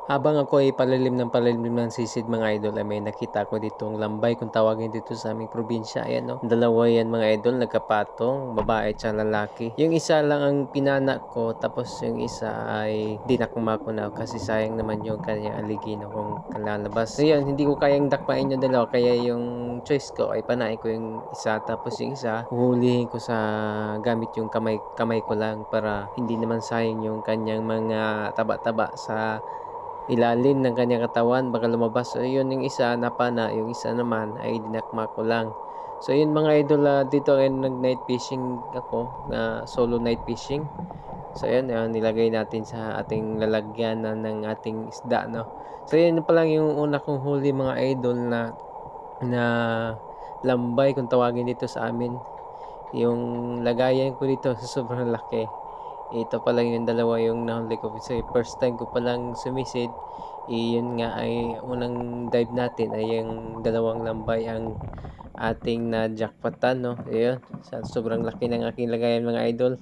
Habang ako ay palalim ng sisid mga idol, ay may nakita ko ditong lambay kung tawagin dito sa aming probinsya. Ayan no, dalawa yan mga idol, nagkapatong, babae at lalaki. Yung isa lang ang pinana ko, tapos yung isa ay dinakma ko na kasi sayang naman yung kanyang aligino kung kalalabas. So yun, hindi ko kayang dakmain yung dalawa, kaya yung choice ko ay panain ko yung isa, tapos yung isa huhulihin ko sa gamit yung kamay ko lang para hindi naman sayang yung kanyang mga taba-taba sa ilalim ng kanyang katawan, baka lumabas. So yun, yung isa napana, yung isa naman ay dinakma ko lang. So yun mga idol, dito ay nag night fishing ako, na solo night fishing. So yun, nilagay natin sa ating lalagyan ng ating isda, no. So yun pa lang yung una kong huli mga idol na na lambay kung tawagin dito sa amin. Yung lagayan ko dito sa sobrang laki. Ito pa lang yung dalawa yung nahuli ko. Kasi first time ko pa lang sumisid. Yun nga ay unang dive natin ay yung dalawang lambay ang ating na jackpotan, no. Ayun, sa sobrang laki ng aking lagayan mga idol.